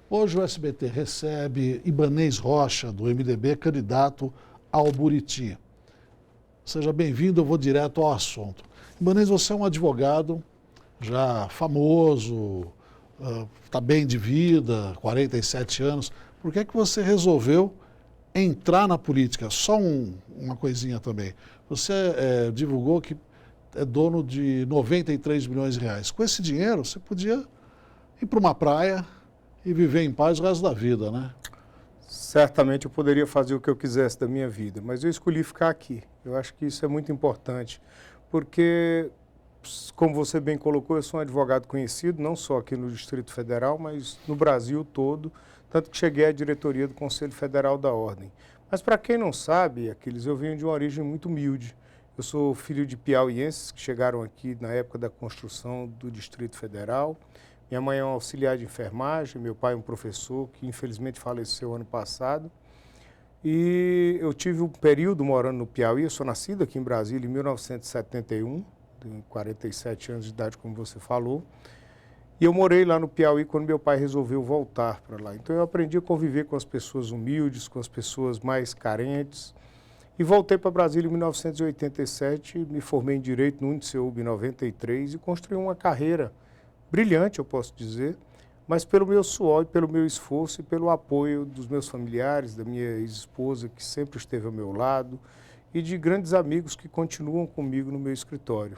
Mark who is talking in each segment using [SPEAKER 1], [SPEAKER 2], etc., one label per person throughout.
[SPEAKER 1] Hoje o SBT recebe Ibanez Rocha, do MDB, candidato ao Buriti. Seja bem-vindo, eu vou direto ao assunto. Ibanez, você é um advogado já famoso, está bem de vida, 47 anos. Por que é que você resolveu entrar na política? Só uma coisinha também. Você divulgou que é dono de 93 milhões de reais. Com esse dinheiro, você podia ir para uma praia e viver em paz o resto da vida, né?
[SPEAKER 2] Certamente eu poderia fazer o que eu quisesse da minha vida, mas eu escolhi ficar aqui. Eu acho que isso é muito importante, porque, como você bem colocou, eu sou um advogado conhecido, não só aqui no Distrito Federal, mas no Brasil todo, tanto que cheguei à diretoria do Conselho Federal da Ordem. Mas para quem não sabe, Aquiles, eu venho de uma origem muito humilde. Eu sou filho de piauienses que chegaram aqui na época da construção do Distrito Federal. Minha mãe é um auxiliar de enfermagem, meu pai é um professor que infelizmente faleceu ano passado. E eu tive um período morando no Piauí, eu sou nascido aqui em Brasília em 1971, tenho 47 anos de idade, como você falou. E eu morei lá no Piauí quando meu pai resolveu voltar para lá. Então eu aprendi a conviver com as pessoas humildes, com as pessoas mais carentes. E voltei para Brasília em 1987, me formei em Direito no UniCeub em 93 e construí uma carreira brilhante, eu posso dizer, mas pelo meu suor e pelo meu esforço e pelo apoio dos meus familiares, da minha ex-esposa, que sempre esteve ao meu lado, e de grandes amigos que continuam comigo no meu escritório.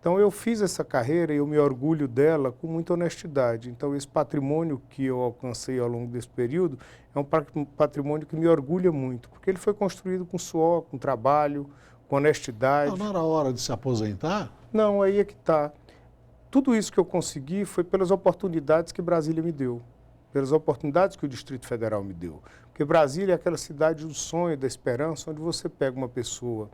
[SPEAKER 2] Então, eu fiz essa carreira e eu me orgulho dela com muita honestidade. Então, esse patrimônio que eu alcancei ao longo desse período é um patrimônio que me orgulha muito, porque ele foi construído com suor, com trabalho, com honestidade.
[SPEAKER 1] Não era hora de se aposentar?
[SPEAKER 2] Não, aí é que está. Tudo isso que eu consegui foi pelas oportunidades que Brasília me deu, pelas oportunidades que o Distrito Federal me deu. Porque Brasília é aquela cidade do sonho, da esperança, onde você pega uma pessoa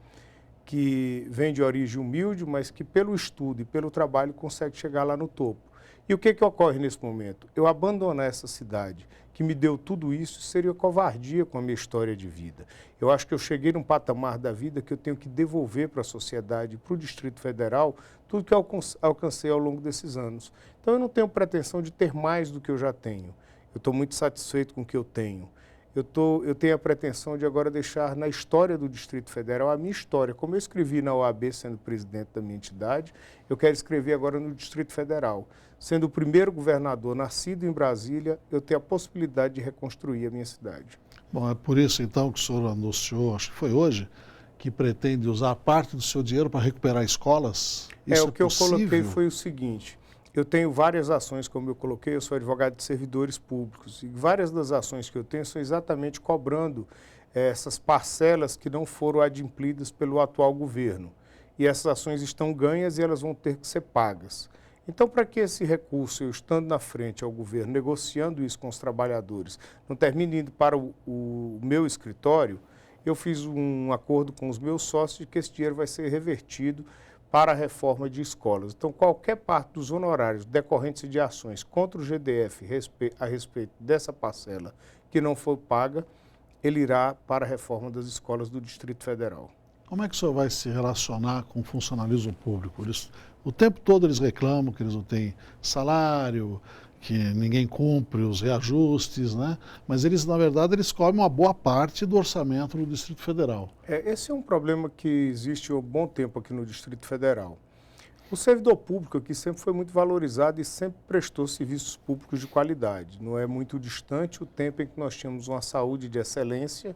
[SPEAKER 2] que vem de origem humilde, mas que pelo estudo e pelo trabalho consegue chegar lá no topo. E o que ocorre nesse momento? Eu abandonar essa cidade que me deu tudo isso seria covardia com a minha história de vida. Eu acho que eu cheguei num patamar da vida que eu tenho que devolver para a sociedade, para o Distrito Federal, tudo que eu alcancei ao longo desses anos. Então eu não tenho pretensão de ter mais do que eu já tenho. Eu estou muito satisfeito com o que eu tenho. Eu tenho a pretensão de agora deixar na história do Distrito Federal a minha história. Como eu escrevi na OAB sendo presidente da minha entidade, eu quero escrever agora no Distrito Federal. Sendo o primeiro governador nascido em Brasília, eu tenho a possibilidade de reconstruir a minha cidade.
[SPEAKER 1] Bom, é por isso então que o senhor anunciou, acho que foi hoje, que pretende usar parte do seu dinheiro para recuperar escolas? Isso
[SPEAKER 2] O que eu
[SPEAKER 1] possível?
[SPEAKER 2] coloquei foi o seguinte: eu tenho várias ações, como eu coloquei, eu sou advogado de servidores públicos, e várias das ações que eu tenho são exatamente cobrando essas parcelas que não foram adimplidas pelo atual governo. E essas ações estão ganhas e elas vão ter que ser pagas. Então, para que esse recurso, eu estando na frente ao governo, negociando isso com os trabalhadores, não termine indo para o meu escritório, eu fiz um acordo com os meus sócios de que esse dinheiro vai ser revertido para a reforma de escolas. Então, qualquer parte dos honorários decorrentes de ações contra o GDF a respeito dessa parcela que não for paga, ele irá para a reforma das escolas do Distrito Federal.
[SPEAKER 1] Como é que o senhor vai se relacionar com o funcionalismo público? O tempo todo eles reclamam que eles não têm salário, que ninguém cumpre os reajustes, né? Mas eles, na verdade, eles comem uma boa parte do orçamento do Distrito Federal.
[SPEAKER 2] Esse é um problema que existe há um bom tempo aqui no Distrito Federal. O servidor público aqui sempre foi muito valorizado e sempre prestou serviços públicos de qualidade. Não é muito distante o tempo em que nós tínhamos uma saúde de excelência,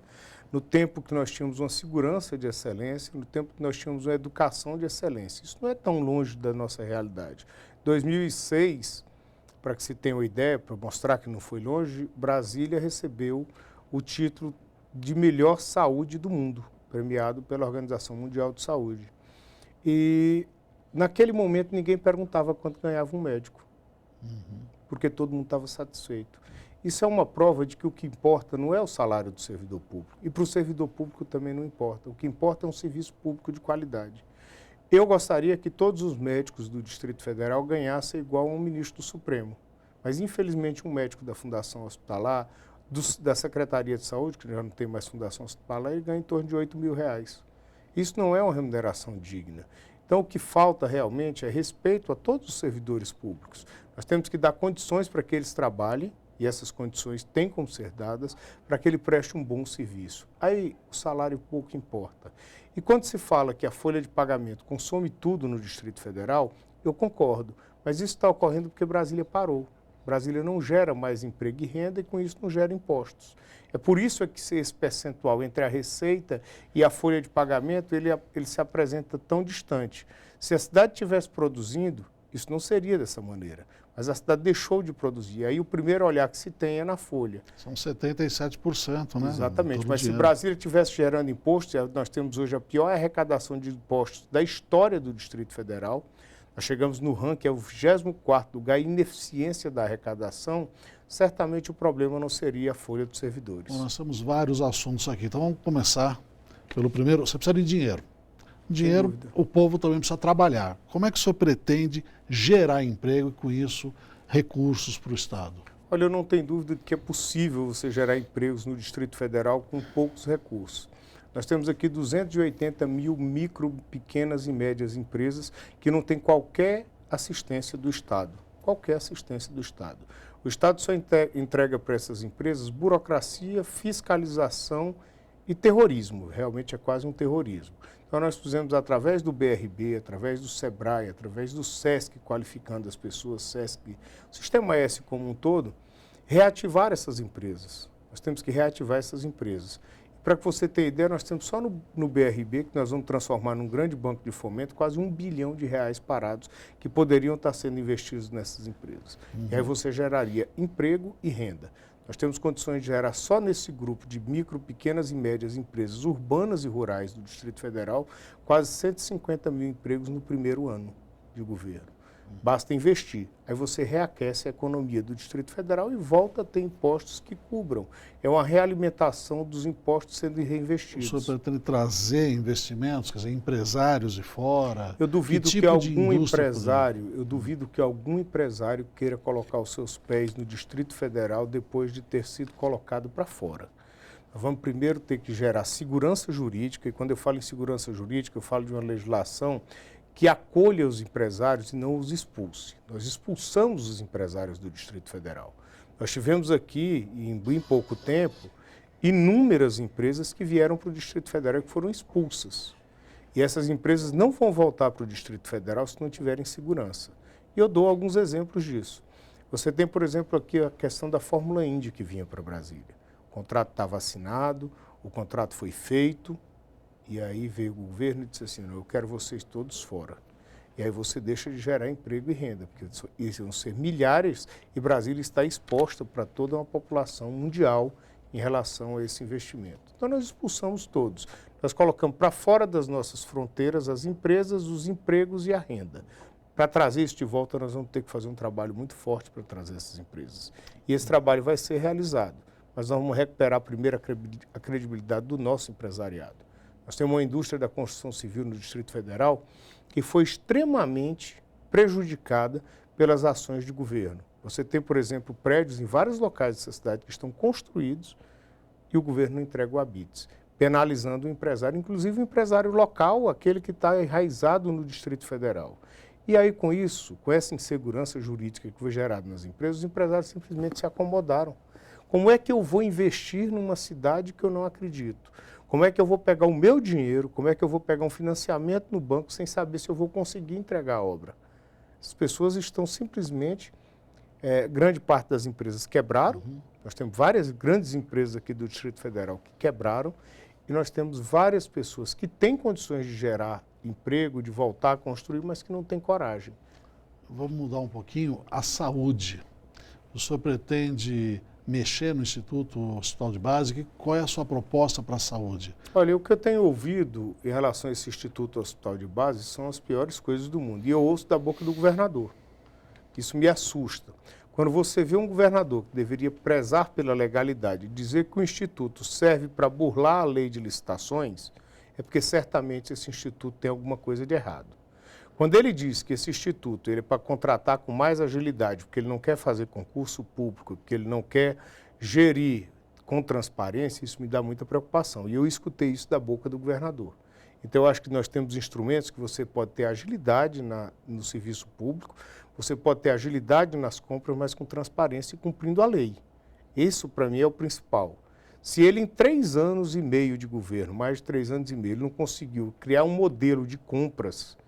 [SPEAKER 2] no tempo que nós tínhamos uma segurança de excelência, no tempo que nós tínhamos uma educação de excelência. Isso não é tão longe da nossa realidade. Em 2006, para que se tenha uma ideia, para mostrar que não foi longe, Brasília recebeu o título de melhor saúde do mundo, premiado pela Organização Mundial de Saúde. E naquele momento ninguém perguntava quanto ganhava um médico, porque todo mundo estava satisfeito. Isso é uma prova de que o que importa não é o salário do servidor público. E para o servidor público também não importa. O que importa é um serviço público de qualidade. Eu gostaria que todos os médicos do Distrito Federal ganhassem igual a um ministro do Supremo. Mas, infelizmente, um médico da Fundação Hospitalar, da Secretaria de Saúde, que já não tem mais Fundação Hospitalar, ele ganha em torno de R$8.000. Isso não é uma remuneração digna. Então, o que falta realmente é respeito a todos os servidores públicos. Nós temos que dar condições para que eles trabalhem, e essas condições têm como ser dadas para que ele preste um bom serviço. Aí o salário pouco importa. E quando se fala que a folha de pagamento consome tudo no Distrito Federal, eu concordo, mas isso está ocorrendo porque Brasília parou. Brasília não gera mais emprego e renda e com isso não gera impostos. É por isso que esse percentual entre a receita e a folha de pagamento, ele se apresenta tão distante. Se a cidade estivesse produzindo, isso não seria dessa maneira. Mas a cidade deixou de produzir. Aí o primeiro olhar que se tem é na folha.
[SPEAKER 1] São 77%, né?
[SPEAKER 2] Exatamente. Mas se Brasília estivesse gerando impostos, nós temos hoje a pior arrecadação de impostos da história do Distrito Federal. Nós chegamos no ranking, é o 24º lugar, ineficiência da arrecadação. Certamente o problema não seria a folha dos servidores.
[SPEAKER 1] Bom, nós temos vários assuntos aqui. Então vamos começar pelo primeiro. Você precisa de dinheiro. Dinheiro, o povo também precisa trabalhar. Como é que o senhor pretende gerar emprego e, com isso, recursos para o Estado?
[SPEAKER 2] Olha, eu não tenho dúvida de que é possível você gerar empregos no Distrito Federal com poucos recursos. Nós temos aqui 280 mil micro, pequenas e médias empresas que não têm qualquer assistência do Estado. Qualquer assistência do Estado. O Estado só entrega para essas empresas burocracia, fiscalização e terrorismo. Realmente é quase um terrorismo. Então, nós fizemos através do BRB, através do SEBRAE, através do SESC, qualificando as pessoas, SESC, o Sistema S como um todo, reativar essas empresas. Nós temos que reativar essas empresas. Para que você tenha ideia, nós temos só no BRB, que nós vamos transformar num grande banco de fomento, quase R$1 bilhão parados que poderiam estar sendo investidos nessas empresas. E aí você geraria emprego e renda. Nós temos condições de gerar só nesse grupo de micro, pequenas e médias empresas urbanas e rurais do Distrito Federal, quase 150 mil empregos no primeiro ano de governo. Basta investir. Aí você reaquece a economia do Distrito Federal e volta a ter impostos que cubram. É uma realimentação dos impostos sendo reinvestidos.
[SPEAKER 1] O senhor pretende trazer investimentos, quer dizer, empresários de fora?
[SPEAKER 2] Eu duvido que algum empresário queira colocar os seus pés no Distrito Federal depois de ter sido colocado para fora. Nós vamos primeiro ter que gerar segurança jurídica, e quando eu falo em segurança jurídica, eu falo de uma legislação que acolha os empresários e não os expulse. Nós expulsamos os empresários do Distrito Federal. Nós tivemos aqui, em bem pouco tempo, inúmeras empresas que vieram para o Distrito Federal e que foram expulsas. E essas empresas não vão voltar para o Distrito Federal se não tiverem segurança. E eu dou alguns exemplos disso. Você tem, por exemplo, aqui a questão da Fórmula Indy que vinha para Brasília. O contrato estava assinado, o contrato foi feito, e aí veio o governo e disse assim, não, eu quero vocês todos fora. E aí você deixa de gerar emprego e renda, porque isso vão ser milhares e Brasília está exposta para toda uma população mundial em relação a esse investimento. Então nós expulsamos todos. Nós colocamos para fora das nossas fronteiras as empresas, os empregos e a renda. Para trazer isso de volta, nós vamos ter que fazer um trabalho muito forte para trazer essas empresas. E esse trabalho vai ser realizado. Mas nós vamos recuperar primeiro a credibilidade do nosso empresariado. Nós temos uma indústria da construção civil no Distrito Federal que foi extremamente prejudicada pelas ações de governo. Você tem, por exemplo, prédios em vários locais dessa cidade que estão construídos e o governo não entrega o habites, penalizando o empresário, inclusive o empresário local, aquele que está enraizado no Distrito Federal. E aí, com isso, com essa insegurança jurídica que foi gerada nas empresas, os empresários simplesmente se acomodaram. Como é que eu vou investir numa cidade que eu não acredito? Como é que eu vou pegar o meu dinheiro, como é que eu vou pegar um financiamento no banco sem saber se eu vou conseguir entregar a obra? As pessoas estão simplesmente, grande parte das empresas quebraram, nós temos várias grandes empresas aqui do Distrito Federal que quebraram, e nós temos várias pessoas que têm condições de gerar emprego, de voltar a construir, mas que não têm coragem.
[SPEAKER 1] Vamos mudar um pouquinho a saúde. O senhor pretende mexer no Instituto Hospital de Base? Qual é a sua proposta para a saúde?
[SPEAKER 2] Olha, o que eu tenho ouvido em relação a esse Instituto Hospital de Base são as piores coisas do mundo. E eu ouço da boca do governador. Isso me assusta. Quando você vê um governador que deveria prezar pela legalidade, dizer que o Instituto serve para burlar a lei de licitações, é porque certamente esse Instituto tem alguma coisa de errado. Quando ele diz que esse instituto ele é para contratar com mais agilidade, porque ele não quer fazer concurso público, porque ele não quer gerir com transparência, isso me dá muita preocupação. E eu escutei isso da boca do governador. Então, eu acho que nós temos instrumentos que você pode ter agilidade no serviço público, você pode ter agilidade nas compras, mas com transparência e cumprindo a lei. Isso, para mim, é o principal. Se ele, em 3 anos e meio de governo, mais de 3 anos e meio, ele não conseguiu criar um modelo de compras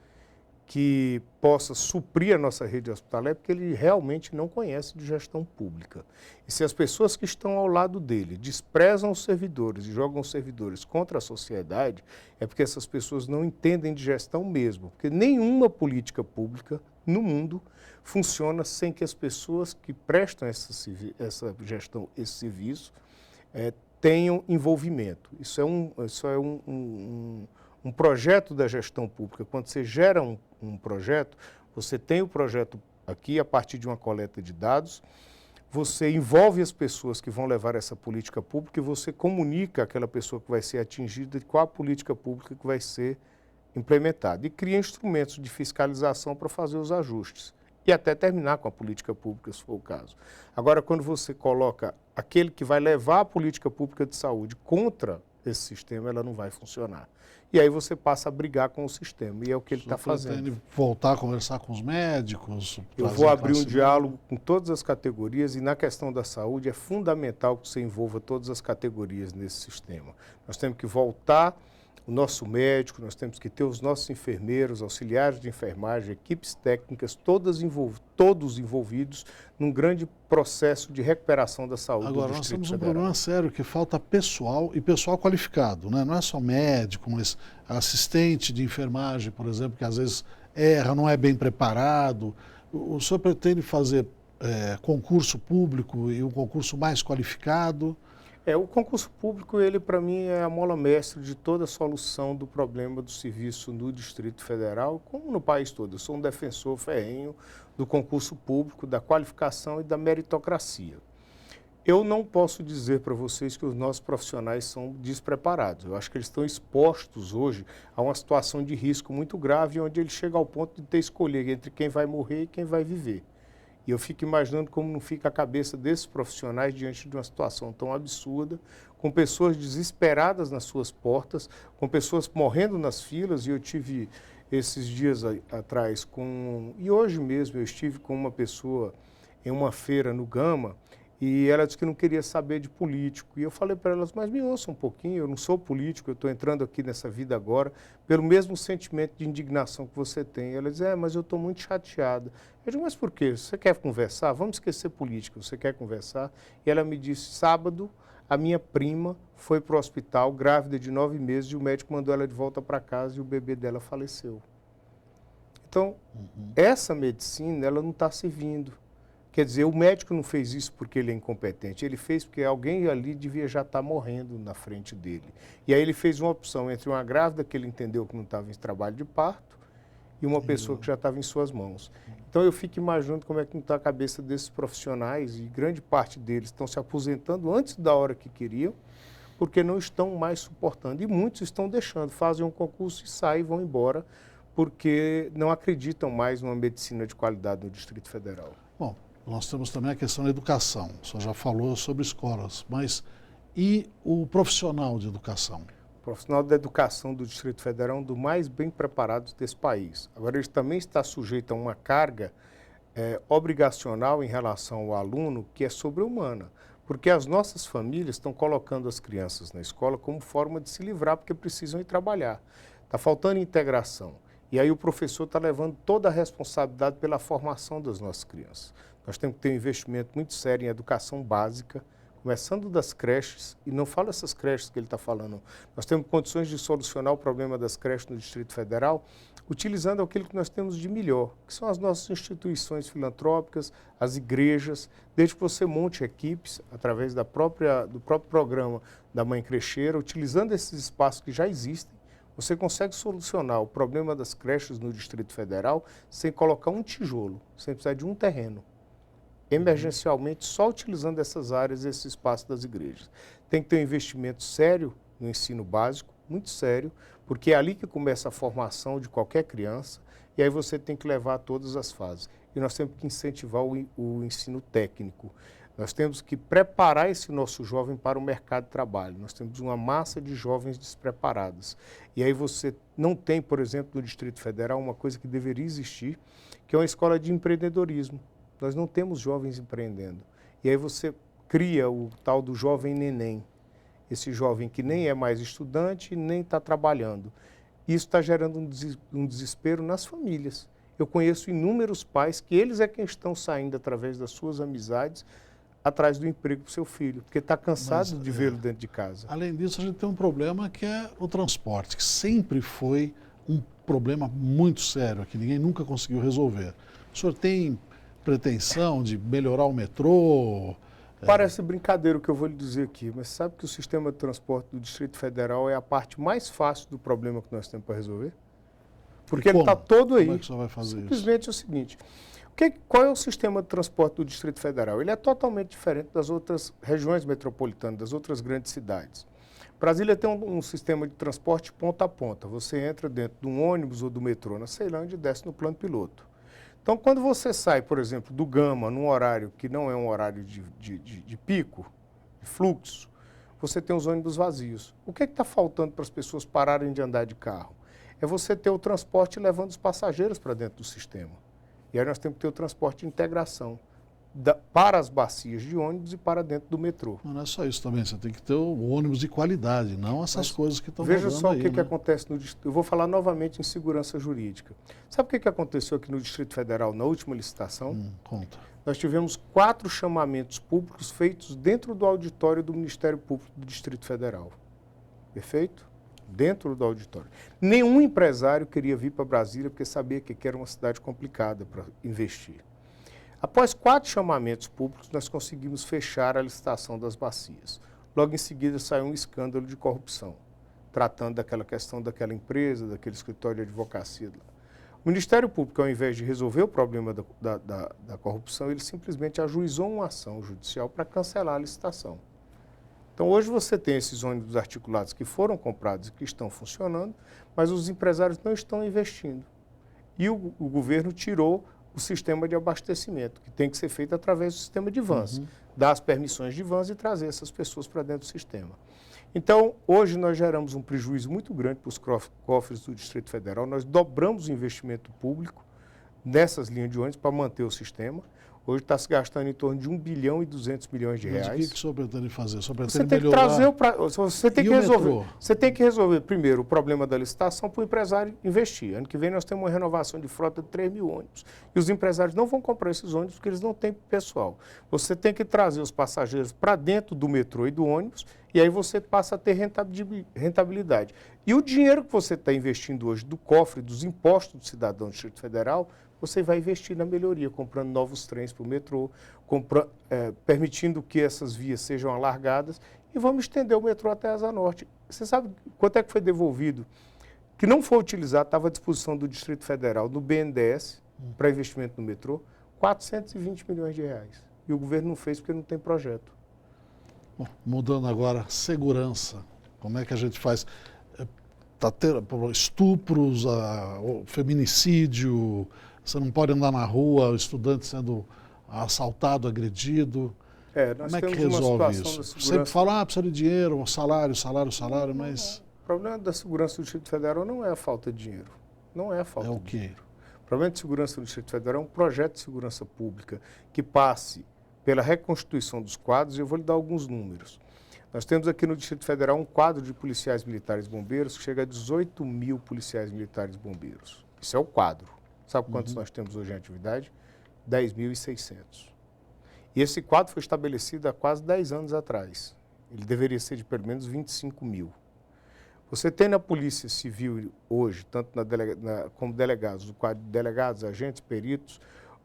[SPEAKER 2] que possa suprir a nossa rede hospitalar, é porque ele realmente não conhece de gestão pública. E se as pessoas que estão ao lado dele desprezam os servidores e jogam os servidores contra a sociedade, é porque essas pessoas não entendem de gestão mesmo, porque nenhuma política pública no mundo funciona sem que as pessoas que prestam essa gestão, esse serviço, tenham envolvimento. Isso é um projeto da gestão pública. Quando você gera um projeto, você tem o projeto aqui a partir de uma coleta de dados, você envolve as pessoas que vão levar essa política pública e você comunica àquela pessoa que vai ser atingida de qual a política pública que vai ser implementada. E cria instrumentos de fiscalização para fazer os ajustes e até terminar com a política pública, se for o caso. Agora, quando você coloca aquele que vai levar a política pública de saúde contra esse sistema, ela não vai funcionar. E aí você passa a brigar com o sistema, e é o que ele está fazendo.
[SPEAKER 1] Pretende voltar a conversar com os médicos?
[SPEAKER 2] Eu vou abrir um diálogo com todas as categorias e na questão da saúde é fundamental que você envolva todas as categorias nesse sistema. Nós temos que voltar o nosso médico, nós temos que ter os nossos enfermeiros, auxiliares de enfermagem, equipes técnicas, todos envolvidos num grande processo de recuperação da saúde do
[SPEAKER 1] Agora,
[SPEAKER 2] Distrito
[SPEAKER 1] nós temos um
[SPEAKER 2] Federal.
[SPEAKER 1] problema sério que falta pessoal e pessoal qualificado, né? Não é só médico, mas assistente de enfermagem, por exemplo, que às vezes erra, não é bem preparado. O senhor pretende fazer concurso público e um concurso mais qualificado?
[SPEAKER 2] O concurso público, ele para mim é a mola mestre de toda a solução do problema do serviço no Distrito Federal, como no país todo. Eu sou um defensor ferrenho do concurso público, da qualificação e da meritocracia. Eu não posso dizer para vocês que os nossos profissionais são despreparados. Eu acho que eles estão expostos hoje a uma situação de risco muito grave, onde ele chega ao ponto de ter que escolher entre quem vai morrer e quem vai viver. E eu fico imaginando como não fica a cabeça desses profissionais diante de uma situação tão absurda, com pessoas desesperadas nas suas portas, com pessoas morrendo nas filas. E eu tive esses dias atrás e hoje mesmo eu estive com uma pessoa em uma feira no Gama, e ela disse que não queria saber de político. E eu falei para elas, mas me ouça um pouquinho, eu não sou político, eu estou entrando aqui nessa vida agora, pelo mesmo sentimento de indignação que você tem. Ela diz, mas eu estou muito chateada. Eu digo, mas por quê? Você quer conversar? Vamos esquecer política, você quer conversar? E ela me disse, sábado, a minha prima foi para o hospital, grávida de 9 meses, e o médico mandou ela de volta para casa e o bebê dela faleceu. Então, essa medicina, ela não está servindo. Quer dizer, o médico não fez isso porque ele é incompetente, ele fez porque alguém ali devia já estar morrendo na frente dele. E aí ele fez uma opção entre uma grávida que ele entendeu que não estava em trabalho de parto e uma pessoa que já estava em suas mãos. Então eu fico imaginando como é que não está a cabeça desses profissionais, e grande parte deles estão se aposentando antes da hora que queriam, porque não estão mais suportando. E muitos estão deixando, fazem um concurso e saem e vão embora, porque não acreditam mais numa medicina de qualidade no Distrito Federal.
[SPEAKER 1] Bom, nós temos também a questão da educação. O senhor já falou sobre escolas, mas e o profissional de educação?
[SPEAKER 2] O profissional da educação do Distrito Federal é um dos mais bem preparados desse país. Agora, ele também está sujeito a uma carga obrigacional em relação ao aluno que é sobre-humana, porque as nossas famílias estão colocando as crianças na escola como forma de se livrar, porque precisam ir trabalhar. Está faltando integração. E aí o professor está levando toda a responsabilidade pela formação das nossas crianças. Nós temos que ter um investimento muito sério em educação básica, começando das creches, e não falo essas creches que ele está falando. Nós temos condições de solucionar o problema das creches no Distrito Federal, utilizando aquilo que nós temos de melhor, que são as nossas instituições filantrópicas, as igrejas, desde que você monte equipes, através do próprio programa da Mãe Crecheira, utilizando esses espaços que já existem, você consegue solucionar o problema das creches no Distrito Federal sem colocar um tijolo, sem precisar de um terreno. Emergencialmente, só utilizando essas áreas, esse espaço das igrejas. Tem que ter um investimento sério no ensino básico, muito sério, porque é ali que começa a formação de qualquer criança, e aí você tem que levar a todas as fases. E nós temos que incentivar o ensino técnico. Nós temos que preparar esse nosso jovem para o mercado de trabalho. Nós temos uma massa de jovens despreparados. E aí você não tem, por exemplo, no Distrito Federal, uma coisa que deveria existir, que é uma escola de empreendedorismo. Nós não temos jovens empreendendo. E aí você cria o tal do jovem neném. Esse jovem que nem é mais estudante, nem está trabalhando. Isso está gerando um desespero nas famílias. Eu conheço inúmeros pais que eles é quem estão saindo através das suas amizades atrás do emprego para o seu filho, porque está cansado de vê-lo dentro de casa.
[SPEAKER 1] Além disso, a gente tem um problema que é o transporte, que sempre foi um problema muito sério, que ninguém nunca conseguiu resolver. O senhor tem pretensão de melhorar o metrô?
[SPEAKER 2] Parece brincadeira o que eu vou lhe dizer aqui, mas sabe que o sistema de transporte do Distrito Federal é a parte mais fácil do problema que nós temos para resolver? Porque ele está todo aí.
[SPEAKER 1] Como é que o senhor vai fazer
[SPEAKER 2] Simplesmente
[SPEAKER 1] isso?
[SPEAKER 2] é o seguinte, qual é o sistema de transporte do Distrito Federal? Ele é totalmente diferente das outras regiões metropolitanas, das outras grandes cidades. Brasília tem um sistema de transporte ponta a ponta. Você entra dentro de um ônibus ou do metrô na Ceilândia e desce no plano piloto. Então, quando você sai, por exemplo, do Gama, num horário que não é um horário de pico, de fluxo, você tem os ônibus vazios. O que está faltando para as pessoas pararem de andar de carro? É você ter o transporte levando os passageiros para dentro do sistema. E aí nós temos que ter o transporte de integração para as bacias de ônibus e para dentro do metrô.
[SPEAKER 1] Não é só isso também, você tem que ter o ônibus de qualidade, não essas coisas que estão
[SPEAKER 2] Veja só
[SPEAKER 1] aí,
[SPEAKER 2] o que acontece no distrito. Eu vou falar novamente em segurança jurídica. Sabe o que aconteceu aqui no Distrito Federal na última licitação?
[SPEAKER 1] Conta.
[SPEAKER 2] Nós tivemos 4 chamamentos públicos feitos dentro do auditório do Ministério Público do Distrito Federal. Perfeito? Dentro do auditório. Nenhum empresário queria vir para Brasília porque sabia que era uma cidade complicada para investir. Após 4 chamamentos públicos, nós conseguimos fechar a licitação das bacias. Logo em seguida saiu um escândalo de corrupção, tratando daquela questão daquela empresa, daquele escritório de advocacia. O Ministério Público, ao invés de resolver o problema da corrupção, ele simplesmente ajuizou uma ação judicial para cancelar a licitação. Então, hoje você tem esses ônibus articulados que foram comprados e que estão funcionando, mas os empresários não estão investindo. E o governo tirou o sistema de abastecimento, que tem que ser feito através do sistema de vans, dar as permissões de vans e trazer essas pessoas para dentro do sistema. Então, hoje nós geramos um prejuízo muito grande para os cofres do Distrito Federal, nós dobramos o investimento público nessas linhas de ônibus para manter o sistema. Hoje está se gastando em torno de 1 bilhão e 200 milhões de reais.
[SPEAKER 1] Mas o que o senhor pretende fazer? O senhor pretende
[SPEAKER 2] você tem que trazer você tem que resolver. Você tem que resolver primeiro o problema da licitação para o empresário investir. Ano que vem nós temos uma renovação de frota de 3 mil ônibus. E os empresários não vão comprar esses ônibus porque eles não têm pessoal. Você tem que trazer os passageiros para dentro do metrô e do ônibus e aí você passa a ter rentabilidade. E o dinheiro que você está investindo hoje do cofre, dos impostos do cidadão do Distrito Federal, você vai investir na melhoria, comprando novos trens para o metrô, permitindo que essas vias sejam alargadas e vamos estender o metrô até a Asa Norte. Você sabe quanto é que foi devolvido? Que não foi utilizado, estava à disposição do Distrito Federal, do BNDES, para investimento no metrô, 420 milhões de reais. E o governo não fez porque não tem projeto.
[SPEAKER 1] Bom, mudando agora, segurança. Como é que a gente faz? Tá tendo estupros, feminicídio, você não pode andar na rua, o estudante sendo assaltado, agredido.
[SPEAKER 2] Nós
[SPEAKER 1] como é que
[SPEAKER 2] temos uma
[SPEAKER 1] resolve
[SPEAKER 2] situação
[SPEAKER 1] isso?
[SPEAKER 2] da
[SPEAKER 1] Sempre fala, precisa de dinheiro, salário, mas...
[SPEAKER 2] O problema da segurança do Distrito Federal não é a falta de dinheiro. Não é a falta de dinheiro. O problema de segurança do Distrito Federal é um projeto de segurança pública que passe pela reconstituição dos quadros, e eu vou lhe dar alguns números. Nós temos aqui no Distrito Federal um quadro de policiais militares e bombeiros que chega a 18 mil policiais militares e bombeiros. Isso é o quadro. Sabe quantos nós temos hoje em atividade? 10.600. E esse quadro foi estabelecido há quase 10 anos atrás. Ele deveria ser de pelo menos 25 mil. Você tem na Polícia Civil hoje, tanto como delegados, no quadro de delegados, agentes, peritos,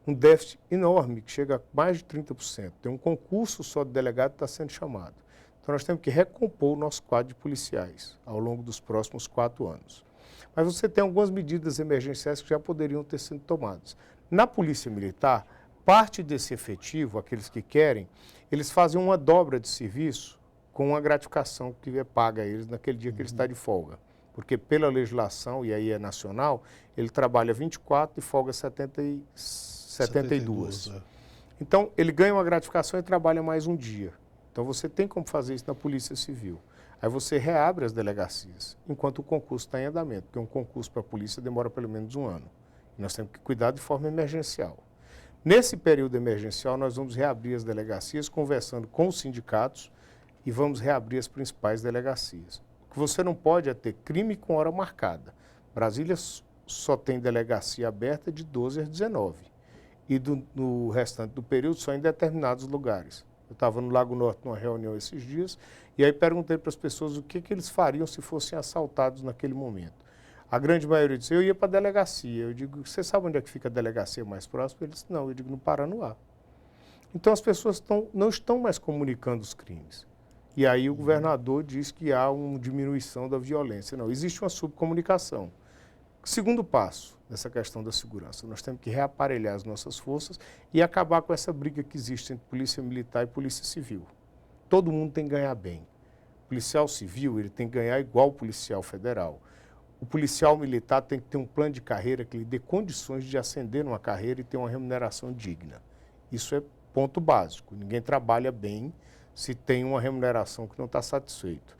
[SPEAKER 2] um déficit enorme, que chega a mais de 30%. Tem um concurso só de delegado que está sendo chamado. Então, nós temos que recompor o nosso quadro de policiais ao longo dos próximos 4 anos. Mas você tem algumas medidas emergenciais que já poderiam ter sido tomadas. Na Polícia Militar, parte desse efetivo, aqueles que querem, eles fazem uma dobra de serviço com uma gratificação que é paga a eles naquele dia que ele está de folga. Porque pela legislação, e aí é nacional, ele trabalha 24 e folga 72. Então, ele ganha uma gratificação e trabalha mais um dia. Então, você tem como fazer isso na Polícia Civil. Aí você reabre as delegacias, enquanto o concurso está em andamento, porque um concurso para a polícia demora pelo menos um ano. E nós temos que cuidar de forma emergencial. Nesse período emergencial, nós vamos reabrir as delegacias, conversando com os sindicatos, e vamos reabrir as principais delegacias. O que você não pode é ter crime com hora marcada. Brasília só tem delegacia aberta de 12 às 19. E no restante do período só em determinados lugares. Eu estava no Lago Norte numa reunião esses dias, e aí perguntei para as pessoas o que eles fariam se fossem assaltados naquele momento. A grande maioria disse, eu ia para a delegacia. Eu digo, você sabe onde é que fica a delegacia mais próxima? Ele disse, não. Eu digo, no Paranoá. Então as pessoas não estão mais comunicando os crimes. E aí o governador diz que há uma diminuição da violência. Não, existe uma subcomunicação. Segundo passo nessa questão da segurança, nós temos que reaparelhar as nossas forças e acabar com essa briga que existe entre polícia militar e polícia civil. Todo mundo tem que ganhar bem. O policial civil ele tem que ganhar igual o policial federal. O policial militar tem que ter um plano de carreira que lhe dê condições de ascender numa carreira e ter uma remuneração digna. Isso é ponto básico. Ninguém trabalha bem se tem uma remuneração que não está satisfeito.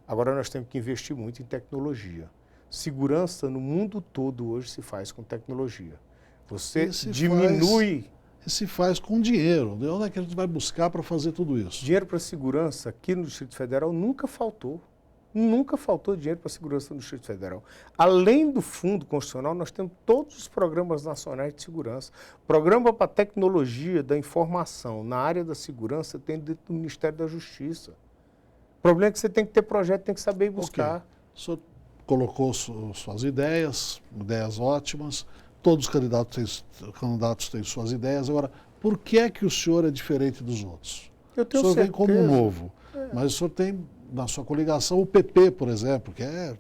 [SPEAKER 2] Agora nós temos que investir muito em tecnologia. Segurança no mundo todo hoje se faz com tecnologia. Você diminui...
[SPEAKER 1] E se faz com dinheiro. De onde é que a gente vai buscar para fazer tudo isso?
[SPEAKER 2] Dinheiro para segurança aqui no Distrito Federal nunca faltou. Nunca faltou dinheiro para a segurança no Distrito Federal. Além do Fundo Constitucional, nós temos todos os programas nacionais de segurança. Programa para tecnologia da informação na área da segurança tem dentro do Ministério da Justiça. O problema é que você tem que ter projeto, tem que saber ir buscar.
[SPEAKER 1] Okay. O senhor colocou suas ideias ótimas, todos os candidatos têm suas ideias. Agora, por que é que o senhor é diferente dos outros?
[SPEAKER 2] Eu tenho
[SPEAKER 1] certeza. O senhor vem como novo, mas o senhor tem na sua coligação o PP, por exemplo, que é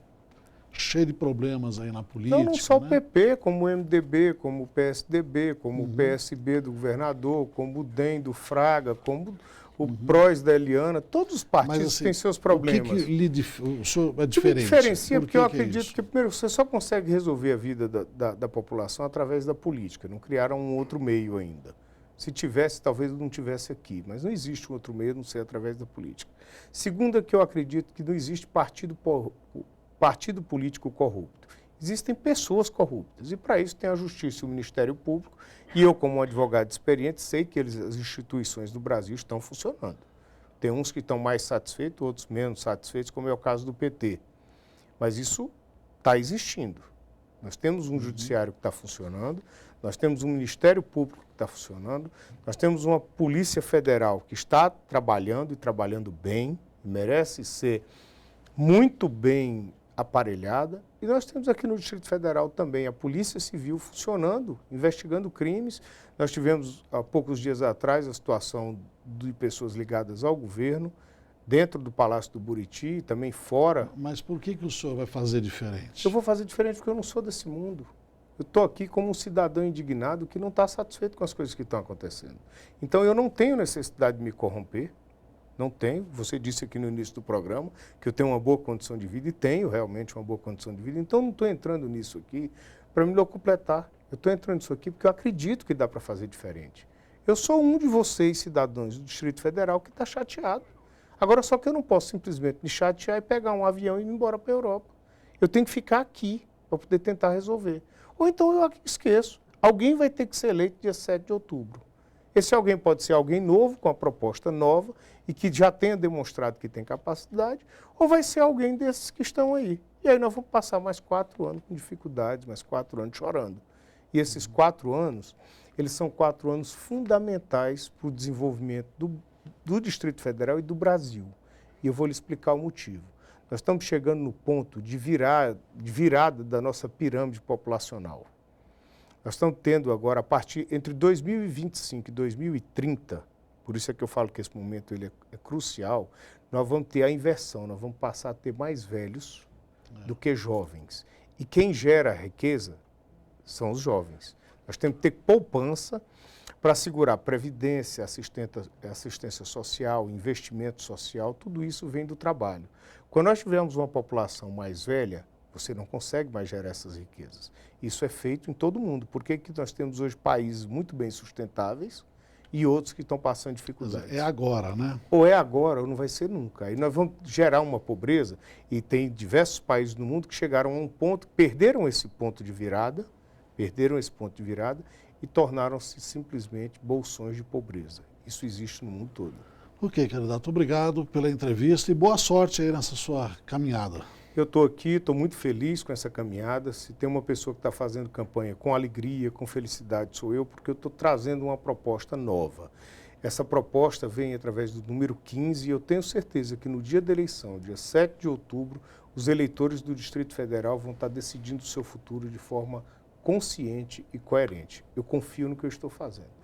[SPEAKER 1] cheio de problemas aí na política.
[SPEAKER 2] Não só o PP, como o MDB, como o PSDB, como o PSB do governador, como o DEM do Fraga, como o PROS da Eliana, todos os partidos
[SPEAKER 1] mas, assim,
[SPEAKER 2] têm seus problemas.
[SPEAKER 1] O que o senhor é diferente?
[SPEAKER 2] O que diferencia, porque eu acredito que, primeiro, você só consegue resolver a vida da população através da política. Não criaram um outro meio ainda. Se tivesse, talvez não tivesse aqui, mas não existe um outro meio, a não ser através da política. Segundo é que eu acredito que não existe partido político corrupto. Existem pessoas corruptas, e para isso tem a Justiça e o Ministério Público, e eu, como um advogado experiente, sei que as instituições do Brasil estão funcionando. Tem uns que estão mais satisfeitos, outros menos satisfeitos, como é o caso do PT. Mas isso está existindo. Nós temos um judiciário que está funcionando, nós temos um Ministério Público que está funcionando, nós temos uma Polícia Federal que está trabalhando e trabalhando bem, e merece ser muito bem aparelhada, e nós temos aqui no Distrito Federal também a Polícia Civil funcionando, investigando crimes. Nós tivemos, há poucos dias atrás, a situação de pessoas ligadas ao governo, dentro do Palácio do Buriti, também fora.
[SPEAKER 1] Mas por que o senhor vai fazer diferente?
[SPEAKER 2] Eu vou fazer diferente porque eu não sou desse mundo. Eu estou aqui como um cidadão indignado que não está satisfeito com as coisas que estão acontecendo. Então eu não tenho necessidade de me corromper, não tenho. Você disse aqui no início do programa que eu tenho uma boa condição de vida e tenho realmente uma boa condição de vida. Então eu não estou entrando nisso aqui para me locupletar. Eu estou entrando nisso aqui porque eu acredito que dá para fazer diferente. Eu sou um de vocês, cidadãos do Distrito Federal, que está chateado. Agora, só que eu não posso simplesmente me chatear e pegar um avião e ir embora para a Europa. Eu tenho que ficar aqui para poder tentar resolver. Ou então eu esqueço. Alguém vai ter que ser eleito dia 7 de outubro. Esse alguém pode ser alguém novo, com a proposta nova, e que já tenha demonstrado que tem capacidade, ou vai ser alguém desses que estão aí. E aí nós vamos passar mais 4 anos com dificuldades, mais 4 anos chorando. E esses 4 anos, eles são 4 anos fundamentais para o desenvolvimento do Distrito Federal e do Brasil. E eu vou lhe explicar o motivo. Nós estamos chegando no ponto de virada da nossa pirâmide populacional. Nós estamos tendo agora, entre 2025 e 2030, por isso é que eu falo que esse momento ele é crucial, nós vamos ter a inversão, nós vamos passar a ter mais velhos do que jovens. E quem gera riqueza são os jovens. Nós temos que ter poupança para assegurar previdência, assistência social, investimento social, tudo isso vem do trabalho. Quando nós tivermos uma população mais velha, você não consegue mais gerar essas riquezas. Isso é feito em todo mundo. Por que nós temos hoje países muito bem sustentáveis e outros que estão passando dificuldades?
[SPEAKER 1] É agora, né?
[SPEAKER 2] Ou é agora ou não vai ser nunca. Aí nós vamos gerar uma pobreza, e tem diversos países no mundo que chegaram a um ponto, perderam esse ponto de virada, e tornaram-se simplesmente bolsões de pobreza. Isso existe no mundo todo.
[SPEAKER 1] Ok, candidato, obrigado pela entrevista e boa sorte aí nessa sua caminhada.
[SPEAKER 2] Eu estou aqui, estou muito feliz com essa caminhada. Se tem uma pessoa que está fazendo campanha com alegria, com felicidade, sou eu, porque eu estou trazendo uma proposta nova. Essa proposta vem através do número 15 e eu tenho certeza que no dia da eleição, dia 7 de outubro, os eleitores do Distrito Federal vão estar decidindo o seu futuro de forma consciente e coerente. Eu confio no que eu estou fazendo.